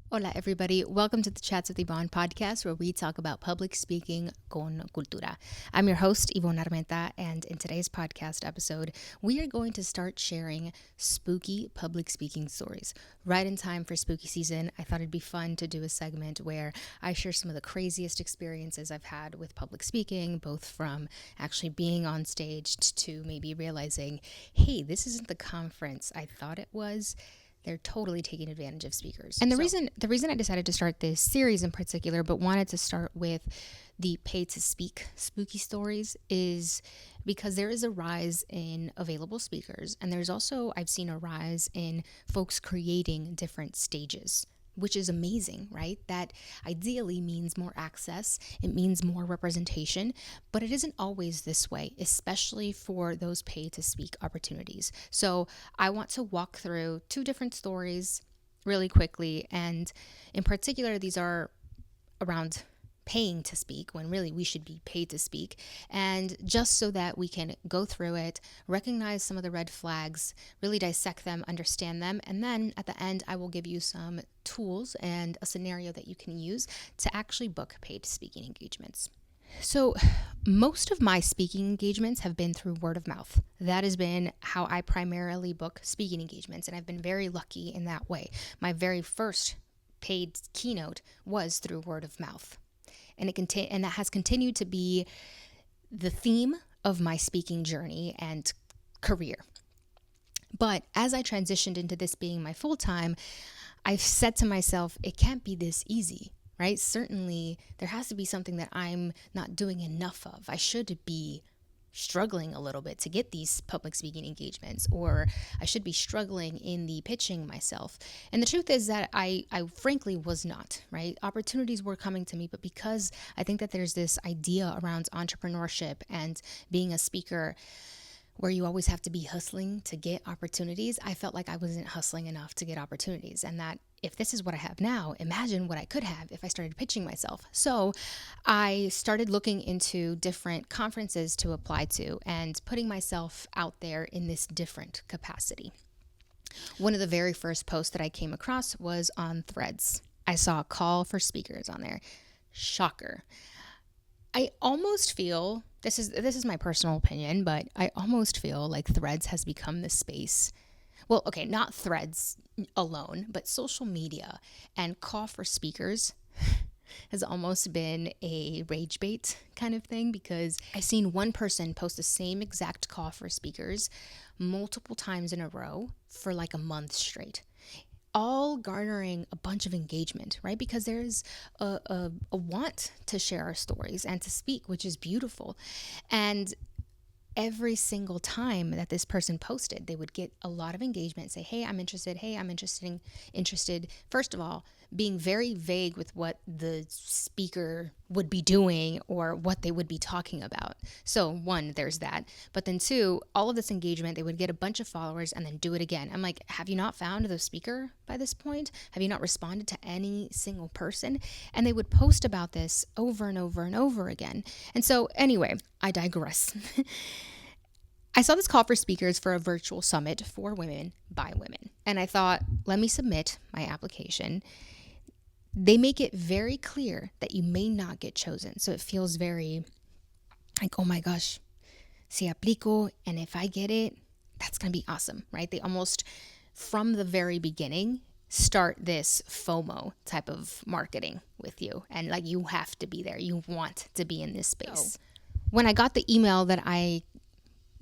Hola, everybody. Welcome to the Chats with Yvonne podcast, where we talk about public speaking con cultura. I'm your host, Yvonne, and in today's podcast episode, we are going to start sharing spooky public speaking stories. Right in time for spooky season, I thought it'd be fun to do a segment where I share some of the craziest experiences I've had with public speaking, both from actually being on stage to maybe realizing, hey, this isn't the conference I thought it was. They're totally taking advantage of speakers. And the reason I decided to start this series in particular, but wanted to start with the pay to speak spooky stories, is because there is a rise in available speakers, and there's also, I've seen a rise in folks creating different stages, which is amazing, right? That ideally means more access, it means more representation, but it isn't always this way, especially for those pay to speak opportunities. So I want to walk through two different stories really quickly, and in particular, these are around paying to speak when really we should be paid to speak, and just so that we can go through it, recognize some of the red flags, really dissect them, understand them, and then at the end I will give you some tools and a scenario that you can use to actually book paid speaking engagements. So, most of my speaking engagements have been through word of mouth. That has been how I primarily book speaking engagements, and I've been very lucky in that way. My very first paid keynote was through word of mouth, and and that has continued to be the theme of my speaking journey and career. But as I transitioned into this being my full time, I've said to myself, it can't be this easy, right? Certainly, there has to be something that I'm not doing enough of. I should be struggling a little bit to get these public speaking engagements, or I should be struggling in the pitching myself. And the truth is that I frankly was not, right? Opportunities were coming to me, but because I think that there's this idea around entrepreneurship and being a speaker where you always have to be hustling to get opportunities, I felt like I wasn't hustling enough to get opportunities. And that if this is what I have now, imagine what I could have if I started pitching myself. So I started looking into different conferences to apply to and putting myself out there in this different capacity. One of the very first posts that I came across was on Threads. I saw a call for speakers on there. Shocker. I almost feel this is my personal opinion, but I almost feel like Threads has become the space. Well, okay, not Threads alone, but social media and call for speakers has almost been a rage bait kind of thing, because I've seen one person post the same exact call for speakers multiple times in a row for like a month straight, all garnering a bunch of engagement, right? Because there's a want to share our stories and to speak, which is beautiful. And every single time that this person posted, they would get a lot of engagement, say, hey, I'm interested. Hey, I'm interested. First of all, being very vague with what the speaker would be doing or what they would be talking about. So one, there's that. But then two, all of this engagement, they would get a bunch of followers and then do it again. I'm like, have you not found the speaker by this point? Have you not responded to any single person? And they would post about this over and over and over again. And so anyway, I digress. I saw this call for speakers for a virtual summit for women by women. And I thought, let me submit my application. They make it very clear that you may not get chosen. So it feels very like, oh my gosh, si aplico, and if I get it, that's going to be awesome, right? They almost, from the very beginning, start this FOMO type of marketing with you. And like, you have to be there. You want to be in this space. When I got the email that I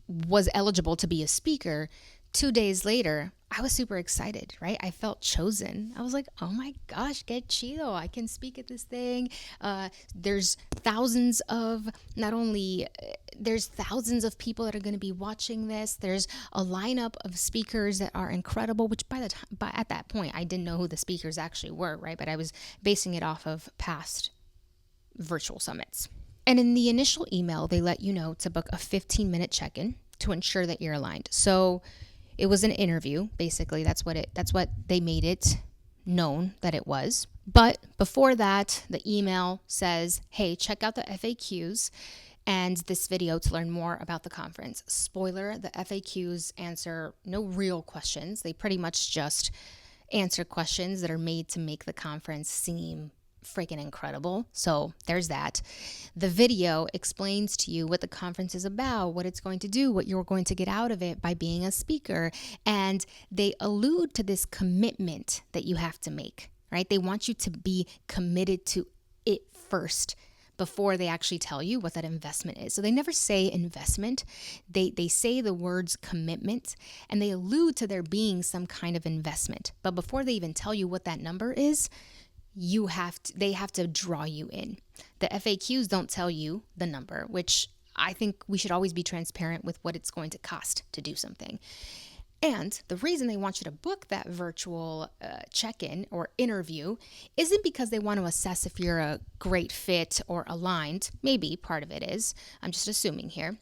was eligible to be a speaker, 2 days later, I was super excited, right? I felt chosen. I was like, oh my gosh, get chido. I can speak at this thing. There's thousands of people that are going to be watching this. There's a lineup of speakers that are incredible, which by at that point, I didn't know who the speakers actually were, right? But I was basing it off of past virtual summits. And in the initial email, they let you know to book a 15-minute check-in to ensure that you're aligned. So it was an interview, basically. That's what they made it known that it was. But before that, the email says, hey, check out the FAQs and this video to learn more about the conference. Spoiler, the FAQs answer no real questions. They pretty much just answer questions that are made to make the conference seem freaking incredible. So there's that. The video explains to you what the conference is about, what it's going to do, what you're going to get out of it by being a speaker. And they allude to this commitment that you have to make, right? They want you to be committed to it first before they actually tell you what that investment is. So they never say investment. They say the words commitment, and they allude to there being some kind of investment. But before they even tell you what that number is, they have to draw you in. The FAQs don't tell you the number, which I think we should always be transparent with what it's going to cost to do something. And the reason they want you to book that virtual check-in or interview isn't because they want to assess if you're a great fit or aligned. Maybe part of it is. I'm just assuming here.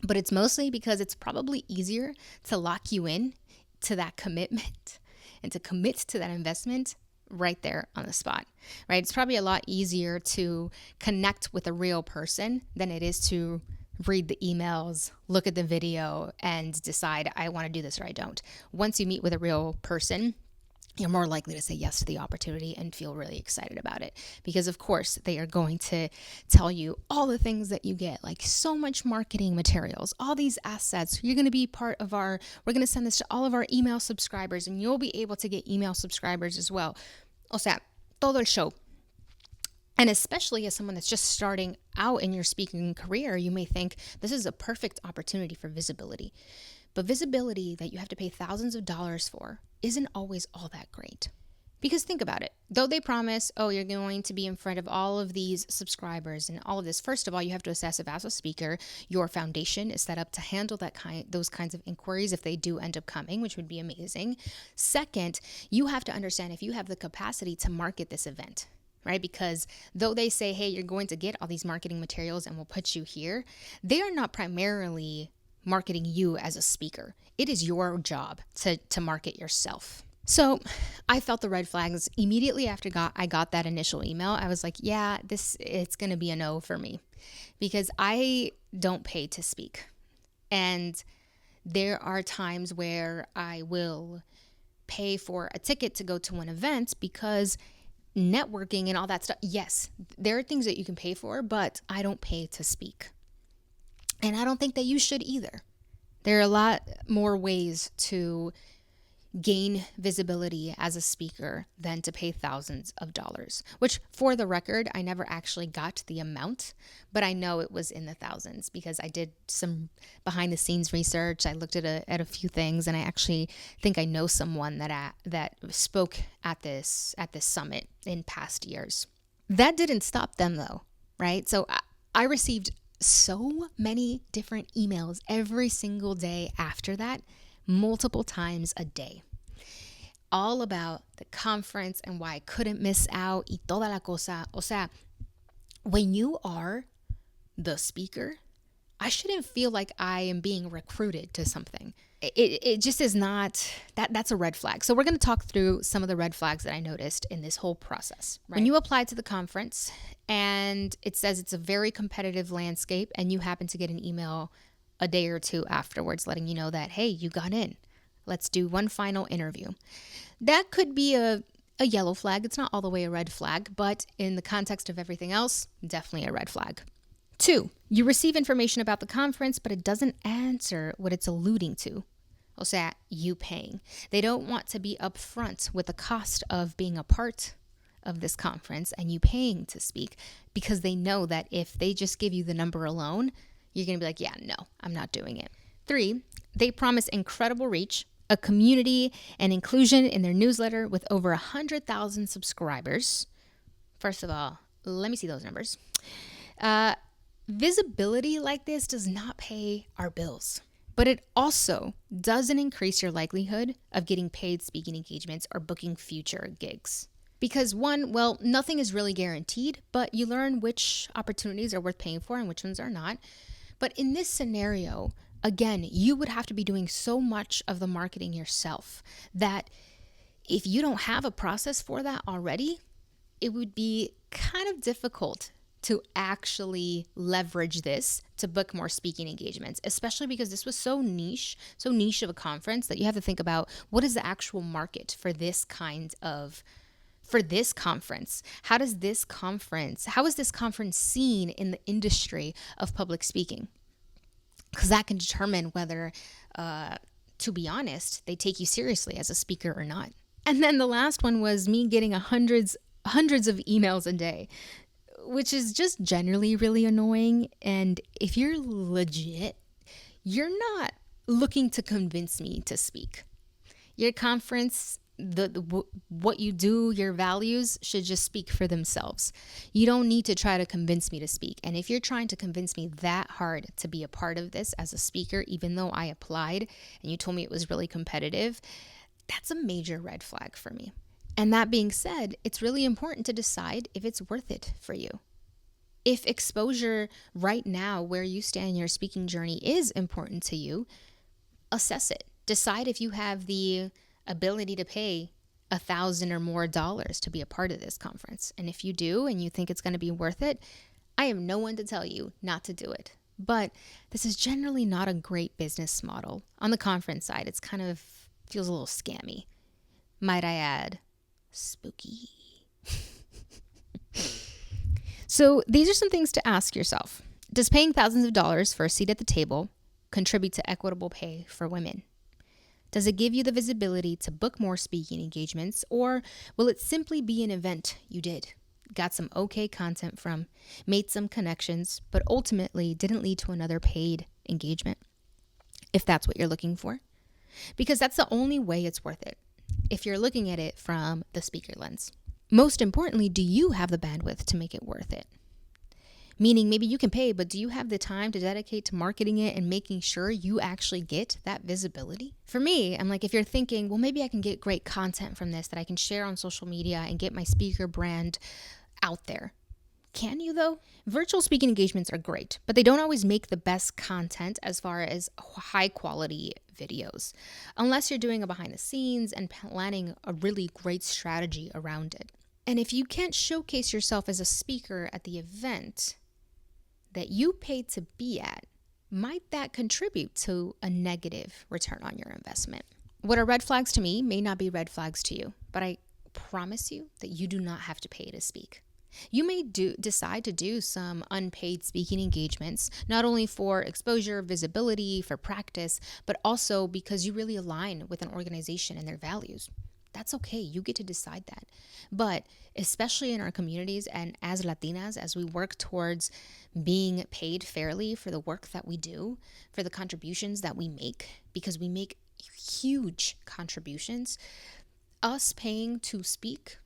But it's mostly because it's probably easier to lock you in to that commitment and to commit to that investment right there on the spot, right? It's probably a lot easier to connect with a real person than it is to read the emails, look at the video, and decide I want to do this or I don't. Once you meet with a real person, you're more likely to say yes to the opportunity and feel really excited about it. Because of course, they are going to tell you all the things that you get, like so much marketing materials, all these assets. You're going to be part of we're going to send this to all of our email subscribers, and you'll be able to get email subscribers as well. O sea, todo el show. And especially as someone that's just starting out in your speaking career, you may think this is a perfect opportunity for visibility. But visibility that you have to pay thousands of dollars for isn't always all that great. Because think about it. Though they promise, you're going to be in front of all of these subscribers and all of this, first of all, you have to assess if as a speaker, your foundation is set up to handle those kinds of inquiries if they do end up coming, which would be amazing. Second, you have to understand if you have the capacity to market this event, right? Because though they say, hey, you're going to get all these marketing materials and we'll put you here, they are not primarily marketing you as a speaker. It is your job to market yourself. So I felt the red flags immediately after I got that initial email. I was like, yeah, it's going to be a no for me because I don't pay to speak. And there are times where I will pay for a ticket to go to an event because networking and all that stuff. Yes, there are things that you can pay for, but I don't pay to speak. And I don't think that you should either. There are a lot more ways to gain visibility as a speaker than to pay thousands of dollars, which for the record, I never actually got the amount, but I know it was in the thousands because I did some behind the scenes research. I looked at a few things, and I actually think I know someone that spoke at this summit in past years. That didn't stop them though, right? So I received so many different emails every single day after that, multiple times a day, all about the conference and why I couldn't miss out y toda la cosa. O sea, when you are the speaker, I shouldn't feel like I am being recruited to something. It just is not, that's a red flag. So we're going to talk through some of the red flags that I noticed in this whole process. Right? When you apply to the conference and it says it's a very competitive landscape and you happen to get an email a day or two afterwards letting you know that, hey, you got in. Let's do one final interview. That could be a yellow flag. It's not all the way a red flag, but in the context of everything else, definitely a red flag. 2, you receive information about the conference, but it doesn't answer what it's alluding to. O sea, you paying. They don't want to be upfront with the cost of being a part of this conference and you paying to speak because they know that if they just give you the number alone, you're going to be like, yeah, no, I'm not doing it. 3, they promise incredible reach, a community and inclusion in their newsletter with over 100,000 subscribers. First of all, let me see those numbers. Visibility like this does not pay our bills, but it also doesn't increase your likelihood of getting paid speaking engagements or booking future gigs. Because one, well, nothing is really guaranteed, but you learn which opportunities are worth paying for and which ones are not. But in this scenario, again, you would have to be doing so much of the marketing yourself that if you don't have a process for that already, it would be kind of difficult to actually leverage this to book more speaking engagements, especially because this was so niche of a conference that you have to think about what is the actual market for this conference? How is this conference seen in the industry of public speaking? Because that can determine whether, to be honest, they take you seriously as a speaker or not. And then the last one was me getting hundreds of emails a day, which is just generally really annoying. And if you're legit, you're not looking to convince me to speak. Your conference, what you do, your values should just speak for themselves. You don't need to try to convince me to speak. And if you're trying to convince me that hard to be a part of this as a speaker, even though I applied and you told me it was really competitive, that's a major red flag for me. And that being said, it's really important to decide if it's worth it for you. If exposure right now, where you stand in your speaking journey, is important to you, assess it. Decide if you have the ability to pay $1,000 or more to be a part of this conference. And if you do, and you think it's going to be worth it, I am no one to tell you not to do it. But this is generally not a great business model. On the conference side, it's kind of feels a little scammy. Might I add, spooky. So these are some things to ask yourself. Does paying thousands of dollars for a seat at the table contribute to equitable pay for women? Does it give you the visibility to book more speaking engagements, or will it simply be an event you did, got some okay content from, made some connections, but ultimately didn't lead to another paid engagement? If that's what you're looking for. Because that's the only way it's worth it, if you're looking at it from the speaker lens. Most importantly, do you have the bandwidth to make it worth it? Meaning maybe you can pay, but do you have the time to dedicate to marketing it and making sure you actually get that visibility? For me, I'm like, if you're thinking, well, maybe I can get great content from this that I can share on social media and get my speaker brand out there. Can you though? Virtual speaking engagements are great, but they don't always make the best content as far as high quality videos, unless you're doing a behind the scenes and planning a really great strategy around it. And if you can't showcase yourself as a speaker at the event that you paid to be at, might that contribute to a negative return on your investment? What are red flags to me may not be red flags to you, but I promise you that you do not have to pay to speak. You may decide to do some unpaid speaking engagements, not only for exposure, visibility, for practice, but also because you really align with an organization and their values. That's okay. You get to decide that. But especially in our communities and as Latinas, as we work towards being paid fairly for the work that we do, for the contributions that we make, because we make huge contributions, us paying to speak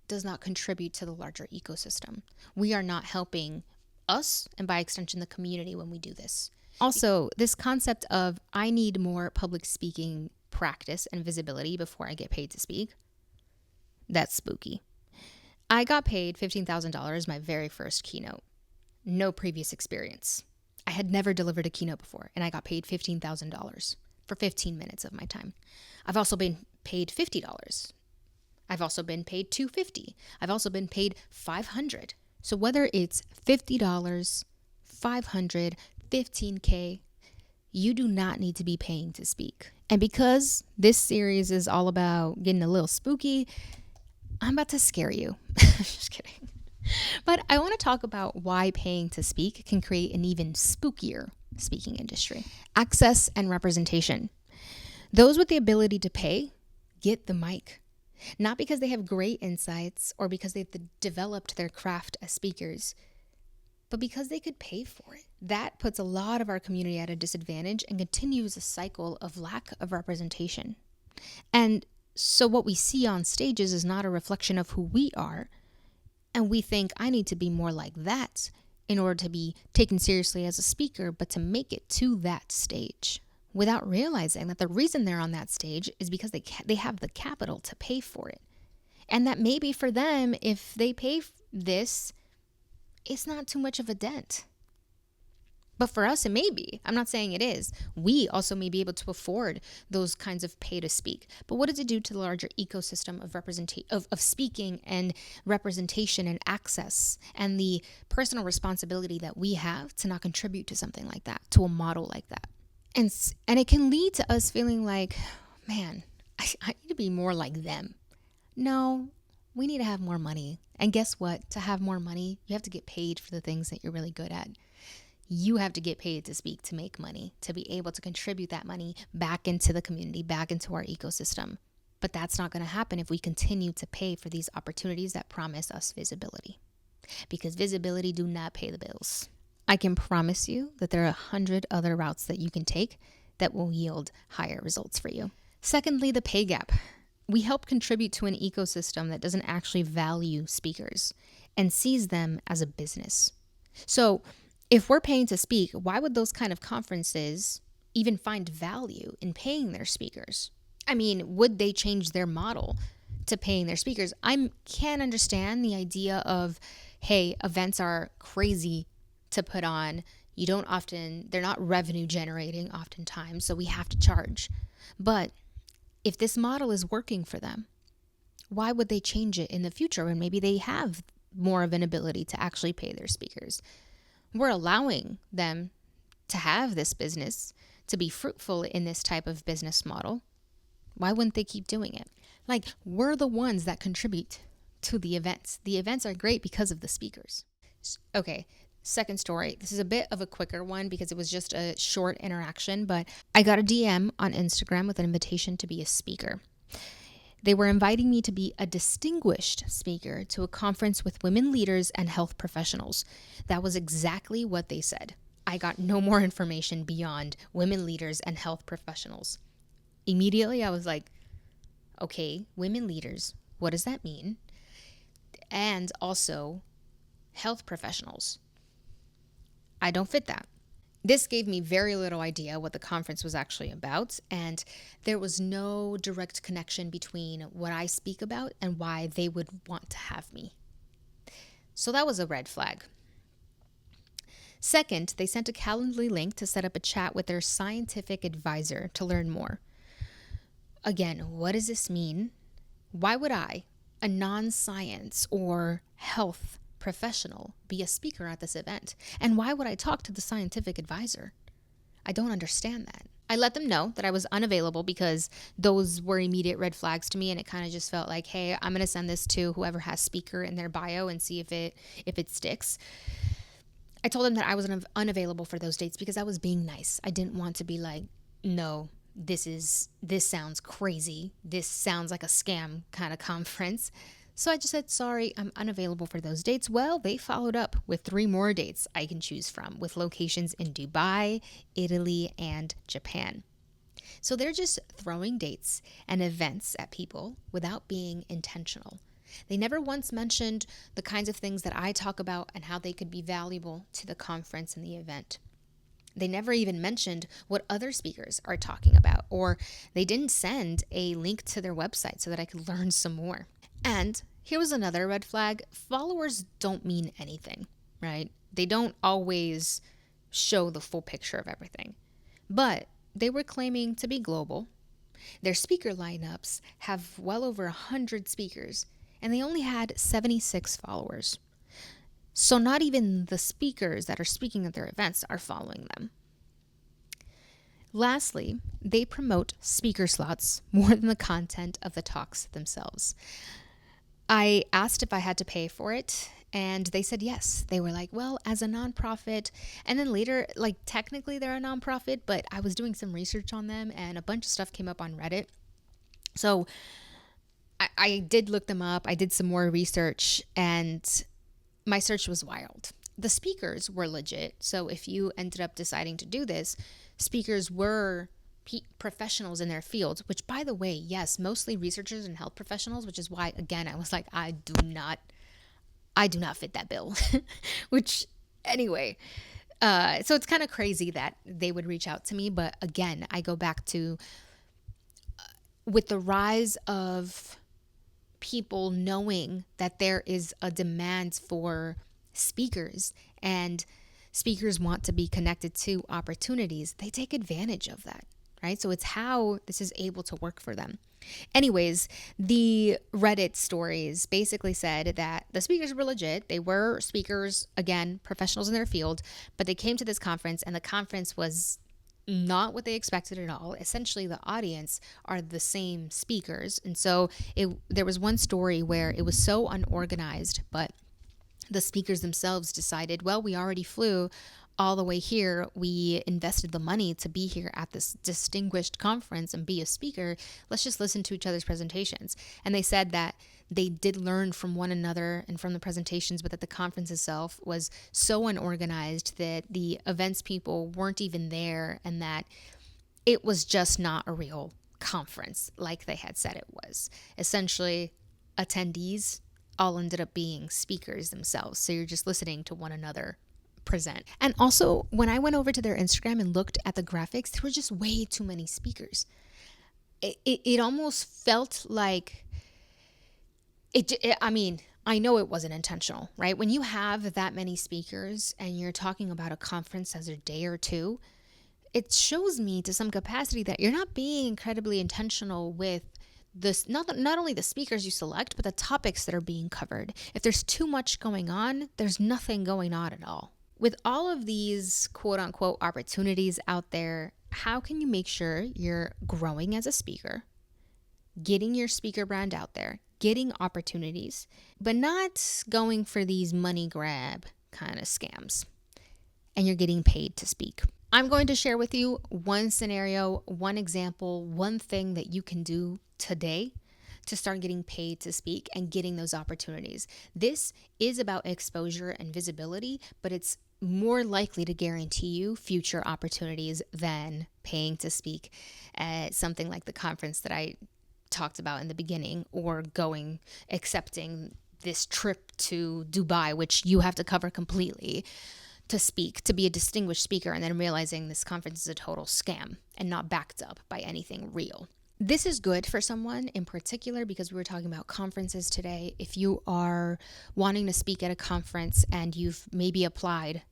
does not contribute to the larger ecosystem. We are not helping us and by extension the community when we do this. Also, this concept of I need more public speaking practice and visibility before I get paid to speak, that's spooky. I got paid $15,000 my very first keynote. No previous experience. I had never delivered a keynote before, and I got paid $15,000 for 15 minutes of my time. I've also been paid $50. I've also been paid $250. I've also been paid $500. So whether it's $50, $500, $15K, you do not need to be paying to speak. And because this series is all about getting a little spooky, I'm about to scare you. Just kidding. But I want to talk about why paying to speak can create an even spookier speaking industry. Access and representation. Those with the ability to pay get the mic. Not because they have great insights or because they've developed their craft as speakers, but because they could pay for it. That puts a lot of our community at a disadvantage and continues a cycle of lack of representation. And so what we see on stages is not a reflection of who we are. And we think I need to be more like that in order to be taken seriously as a speaker, but to make it to that stage, without realizing that the reason they're on that stage is because they have the capital to pay for it. And that maybe for them, if they pay this, it's not too much of a dent. But for us, it may be. I'm not saying it is. We also may be able to afford those kinds of pay to speak. But what does it do to the larger ecosystem of of speaking and representation and access and the personal responsibility that we have to not contribute to something like that, to a model like that? And it can lead to us feeling like, man, I need to be more like them. No, we need to have more money. And guess what? To have more money, you have to get paid for the things that you're really good at. You have to get paid to speak, to make money, to be able to contribute that money back into the community, back into our ecosystem. But that's not going to happen if we continue to pay for these opportunities that promise us visibility, because visibility do not pay the bills. I can promise you that there are 100 other routes that you can take that will yield higher results for you. Secondly, the pay gap. We help contribute to an ecosystem that doesn't actually value speakers and sees them as a business. So if we're paying to speak, why would those kind of conferences even find value in paying their speakers? I mean, would they change their model to paying their speakers? I can understand the idea of, hey, events are crazy to put on. They're not revenue generating oftentimes, so we have to charge. But if this model is working for them, why would they change it in the future when maybe they have more of an ability to actually pay their speakers? We're allowing them to have this business, to be fruitful in this type of business model. Why wouldn't they keep doing it? Like, we're the ones that contribute to the events. The events are great because of the speakers. Okay, second story. This is a bit of a quicker one because it was just a short interaction, but I got a DM on Instagram with an invitation to be a speaker. They were inviting me to be a distinguished speaker to a conference with women leaders and health professionals. That was exactly what they said. I got no more information beyond women leaders and health professionals. Immediately, I was like, okay, women leaders, what does that mean? And also, health professionals. I don't fit that. This gave me very little idea what the conference was actually about, and there was no direct connection between what I speak about and why they would want to have me. So that was a red flag. Second, they sent a Calendly link to set up a chat with their scientific advisor to learn more. Again, what does this mean? Why would I, a non-science or health professional, be a speaker at this event? And why would I talk to the scientific advisor? I don't understand that. I let them know that I was unavailable because those were immediate red flags to me, and it kind of just felt like, hey, I'm going to send this to whoever has speaker in their bio and see if it sticks. I told them that I was unavailable for those dates because I was being nice. I didn't want to be like, no, this sounds crazy. This sounds like a scam kind of conference. So I just said, sorry, I'm unavailable for those dates. Well, they followed up with 3 more dates I can choose from, with locations in Dubai, Italy, and Japan. So they're just throwing dates and events at people without being intentional. They never once mentioned the kinds of things that I talk about and how they could be valuable to the conference and the event. They never even mentioned what other speakers are talking about, or they didn't send a link to their website so that I could learn some more. And here was another red flag. Followers don't mean anything, right? They don't always show the full picture of everything. But they were claiming to be global. Their speaker lineups have well over 100 speakers, and they only had 76 followers. So not even the speakers that are speaking at their events are following them. Lastly, they promote speaker slots more than the content of the talks themselves. I asked if I had to pay for it, and they said yes. They were like, well, as a nonprofit. And then later, like, technically they're a nonprofit, but I was doing some research on them and a bunch of stuff came up on Reddit. So I did look them up. I did some more research, and my search was wild. The speakers were legit. So if you ended up deciding to do this, speakers were professionals in their fields, which, by the way, yes, mostly researchers and health professionals, which is why, again, I was like, I do not fit that bill. Which, anyway, so it's kind of crazy that they would reach out to me. But again, I go back to with the rise of people knowing that there is a demand for speakers and speakers want to be connected to opportunities, they take advantage of that, right? So it's how this is able to work for them. Anyways, the Reddit stories basically said that the speakers were legit. They were speakers, again, professionals in their field, but they came to this conference and the conference was not what they expected at all. Essentially, the audience are the same speakers. And so there was one story where it was so unorganized, but the speakers themselves decided, well, we already flew all the way here. We invested the money to be here at this distinguished conference and be a speaker. Let's just listen to each other's presentations. And they said that they did learn from one another and from the presentations, but that the conference itself was so unorganized that the events people weren't even there and that it was just not a real conference like they had said it was. Essentially, attendees all ended up being speakers themselves. So you're just listening to one another present. And also, when I went over to their Instagram and looked at the graphics, there were just way too many speakers. It almost felt like I mean, I know it wasn't intentional, right? When you have that many speakers and you're talking about a conference as a day or two, it shows me to some capacity that you're not being incredibly intentional with this, not only the speakers you select, but the topics that are being covered. If there's too much going on, there's nothing going on at all. With all of these quote unquote opportunities out there, how can you make sure you're growing as a speaker, getting your speaker brand out there, getting opportunities, but not going for these money grab kind of scams, and you're getting paid to speak? I'm going to share with you one scenario, one example, one thing that you can do today to start getting paid to speak and getting those opportunities. This is about exposure and visibility, but it's more likely to guarantee you future opportunities than paying to speak at something like the conference that I talked about in the beginning, or accepting this trip to Dubai, which you have to cover completely to speak, to be a distinguished speaker, and then realizing this conference is a total scam and not backed up by anything real. This is good for someone in particular because we were talking about conferences today. If you are wanting to speak at a conference and you've maybe applied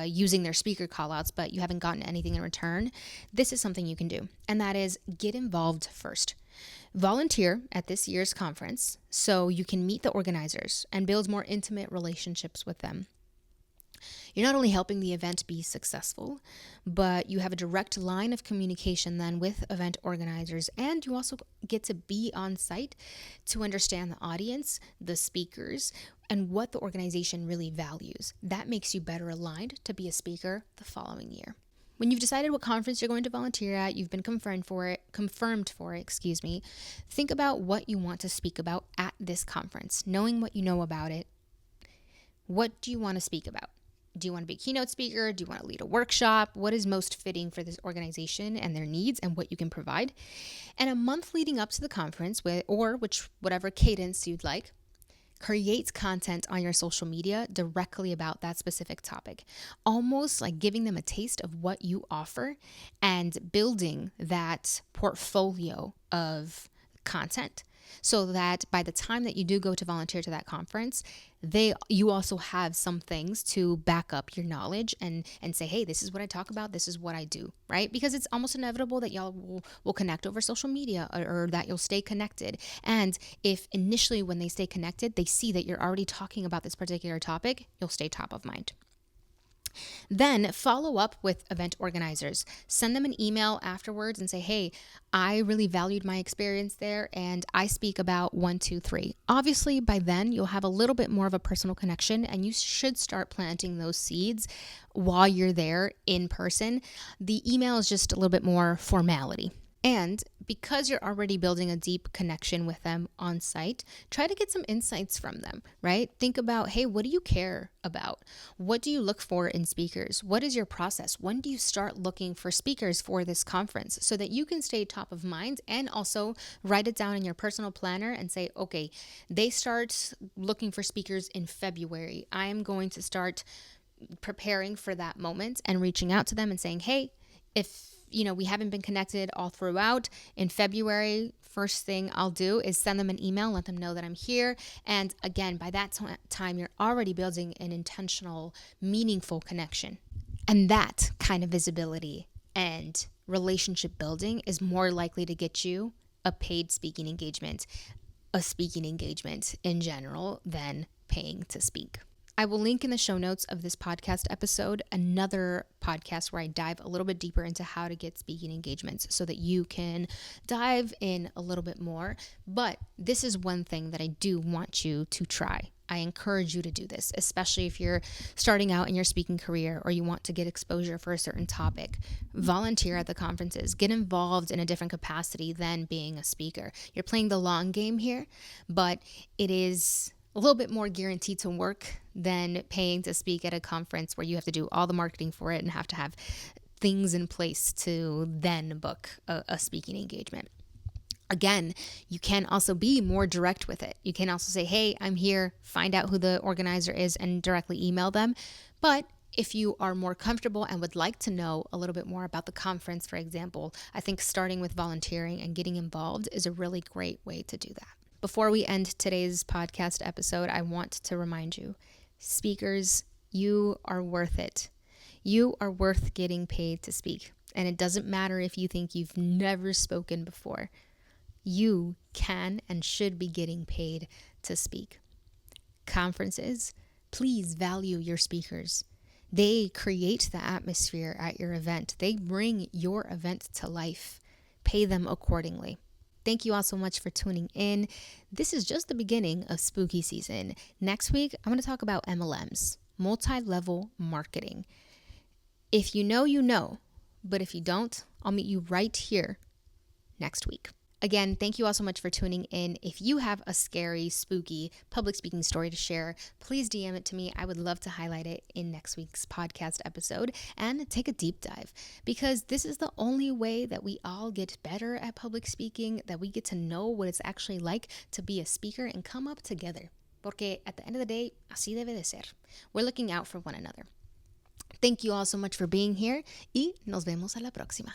using their speaker callouts, but you haven't gotten anything in return, this is something you can do. And that is get involved first. Volunteer at this year's conference so you can meet the organizers and build more intimate relationships with them. You're not only helping the event be successful, but you have a direct line of communication then with event organizers, and you also get to be on site to understand the audience, the speakers, and what the organization really values. That makes you better aligned to be a speaker the following year. When you've decided what conference you're going to volunteer at, you've been confirmed for it, think about what you want to speak about at this conference. Knowing what you know about it, what do you want to speak about? Do you want to be a keynote speaker? Do you want to lead a workshop? What is most fitting for this organization and their needs and what you can provide? And a month leading up to the conference, whatever cadence you'd like, create content on your social media directly about that specific topic, almost like giving them a taste of what you offer and building that portfolio of content, so that by the time that you do go to volunteer to that conference, you also have some things to back up your knowledge and say, hey, this is what I talk about, this is what I do, right? Because it's almost inevitable that y'all will connect over social media, or that you'll stay connected. And if initially when they stay connected, they see that you're already talking about this particular topic, you'll stay top of mind. Then follow up with event organizers. Send them an email afterwards and say, hey, I really valued my experience there and I speak about 1, 2, 3. Obviously, by then you'll have a little bit more of a personal connection and you should start planting those seeds while you're there in person. The email is just a little bit more formality. And because you're already building a deep connection with them on site, try to get some insights from them, right? Think about, hey, what do you care about? What do you look for in speakers? What is your process? When do you start looking for speakers for this conference so that you can stay top of mind, and also write it down in your personal planner and say, okay, they start looking for speakers in February. I am going to start preparing for that moment and reaching out to them and saying, hey, if we haven't been connected all throughout, in February, first thing I'll do is send them an email, let them know that I'm here. And again, by that time, you're already building an intentional, meaningful connection. And that kind of visibility and relationship building is more likely to get you a paid speaking engagement, a speaking engagement in general, than paying to speak. I will link in the show notes of this podcast episode another podcast where I dive a little bit deeper into how to get speaking engagements so that you can dive in a little bit more. But this is one thing that I do want you to try. I encourage you to do this, especially if you're starting out in your speaking career or you want to get exposure for a certain topic. Volunteer at the conferences. Get involved in a different capacity than being a speaker. You're playing the long game here, but it is a little bit more guaranteed to work than paying to speak at a conference where you have to do all the marketing for it and have to have things in place to then book a speaking engagement. Again, you can also be more direct with it. You can also say, hey, I'm here, find out who the organizer is and directly email them. But if you are more comfortable and would like to know a little bit more about the conference, for example, I think starting with volunteering and getting involved is a really great way to do that. Before we end today's podcast episode, I want to remind you, speakers, you are worth it. You are worth getting paid to speak. And it doesn't matter if you think you've never spoken before. You can and should be getting paid to speak. Conferences, please value your speakers. They create the atmosphere at your event. They bring your event to life. Pay them accordingly. Thank you all so much for tuning in. This is just the beginning of spooky season. Next week, I'm going to talk about MLMs, multi-level marketing. If you know, you know. But if you don't, I'll meet you right here next week. Again, thank you all so much for tuning in. If you have a scary, spooky public speaking story to share, please DM it to me. I would love to highlight it in next week's podcast episode and take a deep dive, because this is the only way that we all get better at public speaking, that we get to know what it's actually like to be a speaker and come up together. Porque at the end of the day, así debe de ser. We're looking out for one another. Thank you all so much for being here y nos vemos a la próxima.